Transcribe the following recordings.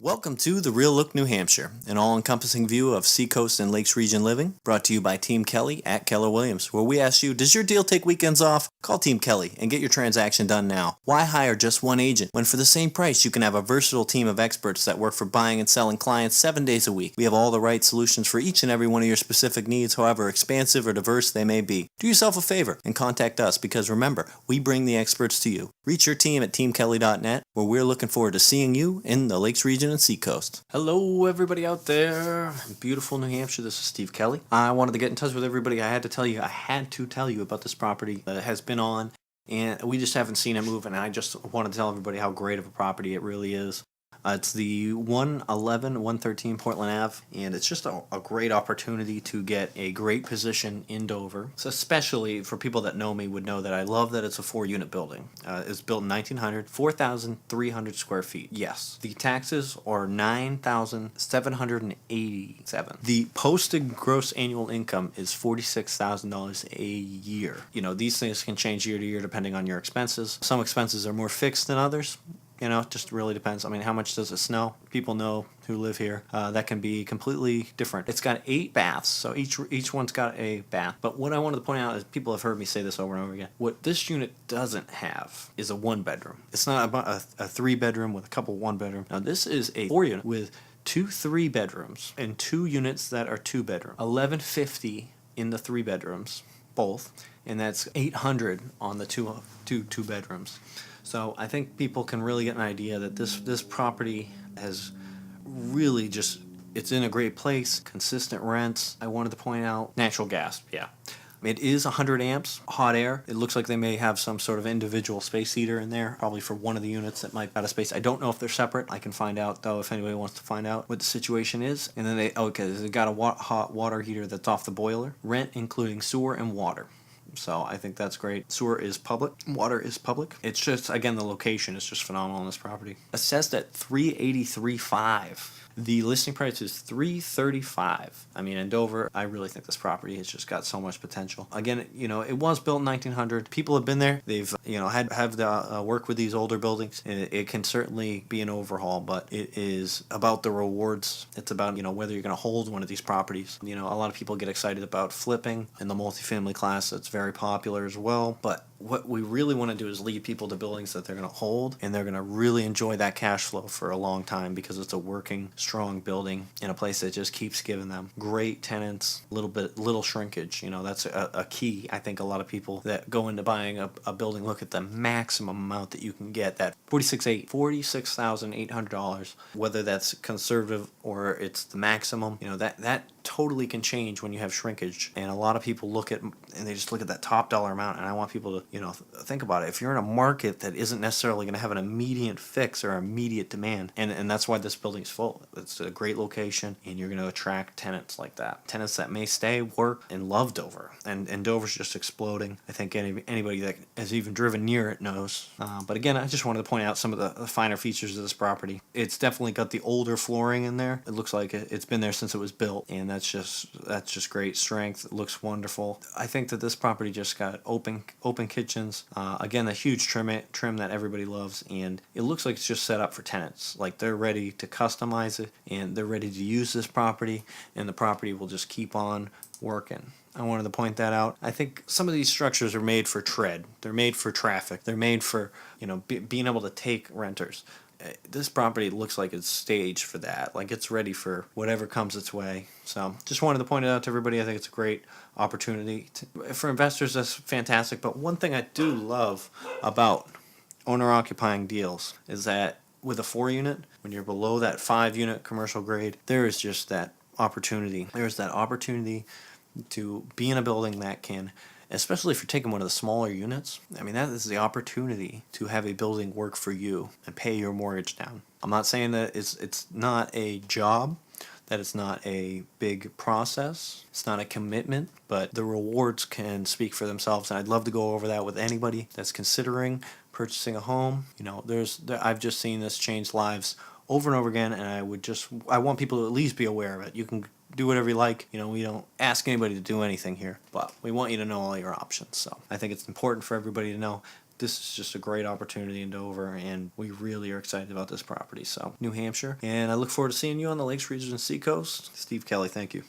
Welcome to The Real Look New Hampshire, an all-encompassing view of Seacoast and Lakes region living, brought to you by Team Kelley at Keller Williams, where we ask you, does your deal take weekends off? Call Team Kelley and get your transaction done now. Why hire just one agent when for the same price you can have a versatile team of experts that work for buying and selling clients 7 days a week? We have all the right solutions for each and every one of your specific needs, however expansive or diverse they may be. Do yourself a favor and contact us because remember, we bring the experts to you. Reach your team at teamkelley.net, where we're looking forward to seeing you in the Lakes region and Seacoast. Hello everybody out there in beautiful New Hampshire. This is Steve Kelley. I wanted to get in touch with everybody. I had to tell you about this property that has been on, and we just haven't seen it move, and I just want to tell everybody how great of a property it really is. It's the 113 Portland Ave, and it's just a great opportunity to get a great position in Dover. So especially for people that know me would know that I love that it's a 4-unit building. It's built in 1900, 4,300 square feet. Yes. The taxes are $9,787. The posted gross annual income is $46,000 a year. You know, these things can change year to year depending on your expenses. Some expenses are more fixed than others. You know, it just really depends. I mean, how much does it snow? People know who live here. That can be completely different. It's got 8 baths, so each one's got a bath. But what I wanted to point out is people have heard me say this over and over again. What this unit doesn't have is a 1-bedroom. It's not about a 3-bedroom with a couple 1-bedroom. Now, this is a 4-unit with 2 3-bedrooms and 2 units that are 2-bedroom. $1,150 in the 3 bedrooms, both, and that's $800 on the two bedrooms. So I think people can really get an idea that this property has really just, it's in a great place, consistent rents. I wanted to point out natural gas, yeah. It is 100 amps, hot air. It looks like they may have some sort of individual space heater in there, probably for one of the units that might be out of space. I don't know if they're separate. I can find out, though, if anybody wants to find out what the situation is. And then they got a hot water heater that's off the boiler. Rent including sewer and water. So I think that's great. Sewer is public. Water is public. It's just, again, the location is just phenomenal on this property. Assessed at $383,500. The listing price is $335,000. I mean, in Dover, I really think this property has just got so much potential. Again, you know, it was built in 1900. People have been there. They've, you know, had to work with these older buildings. It can certainly be an overhaul, but it is about the rewards. It's about, you know, whether you're going to hold one of these properties. You know, a lot of people get excited about flipping in the multifamily class. That's very popular as well. But what we really want to do is lead people to buildings that they're going to hold, and they're going to really enjoy that cash flow for a long time because it's a working, strong building in a place that just keeps giving them great tenants, little shrinkage. You know, that's a key. I think a lot of people that go into buying a building look at the maximum amount that you can get, that $46,800, whether that's conservative or it's the maximum. You know, that totally can change when you have shrinkage, and a lot of people look at and they just look at that top dollar amount, and I want people to, you know, think about it. If you're in a market that isn't necessarily going to have an immediate fix or immediate demand, and that's why this building's full. It's a great location, and you're going to attract tenants like that. Tenants that may stay, work, and love Dover. And Dover's just exploding. I think anybody that has even driven near it knows. But again, I just wanted to point out some of the finer features of this property. It's definitely got the older flooring in there. It looks like it's been there since it was built, and that's just great strength. It looks wonderful. I think that this property just got open kitchens. Again, the huge trim that everybody loves, and it looks like it's just set up for tenants. Like they're ready to customize it, and they're ready to use this property, and the property will just keep on working. I wanted to point that out. I think some of these structures are made for tread. They're made for traffic. They're made for, you know, being able to take renters. This property looks like it's staged for that. Like it's ready for whatever comes its way. So just wanted to point it out to everybody. I think it's a great opportunity. For investors, that's fantastic. But one thing I do love about owner-occupying deals is that with a 4-unit, when you're below that 5-unit commercial grade, there is just that opportunity. There's that opportunity to be in a building that can, especially if you're taking one of the smaller units, I mean, that is the opportunity to have a building work for you and pay your mortgage down. I'm not saying that it's not a job, that it's not a big process, it's not a commitment, but the rewards can speak for themselves, and I'd love to go over that with anybody that's considering purchasing a home. You know, I've just seen this change lives over and over again, and I want people to at least be aware of it. You can do whatever you like. You know, we don't ask anybody to do anything here, but we want you to know all your options. So I think it's important for everybody to know. this is just a great opportunity in Dover, and we really are excited about this property. So, New Hampshire, and I look forward to seeing you on the Lakes Region and Seacoast. Steve Kelley, thank you.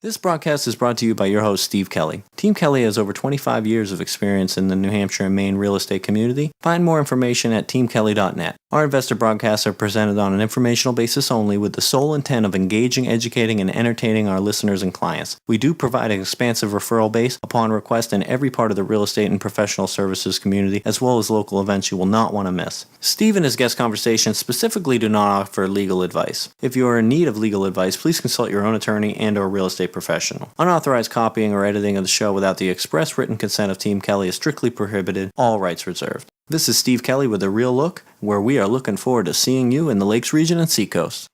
This broadcast is brought to you by your host, Steve Kelley. Team Kelley has over 25 years of experience in the New Hampshire and Maine real estate community. Find more information at teamkelley.net. Our investor broadcasts are presented on an informational basis only, with the sole intent of engaging, educating, and entertaining our listeners and clients. We do provide an expansive referral base upon request in every part of the real estate and professional services community, as well as local events you will not want to miss. Steve and his guest conversations specifically do not offer legal advice. If you are in need of legal advice, please consult your own attorney and or real estate professional. Unauthorized copying or editing of the show without the express written consent of Team Kelley is strictly prohibited, all rights reserved. This is Steve Kelley with A Real Look, where we are looking forward to seeing you in the Lakes Region and Seacoast.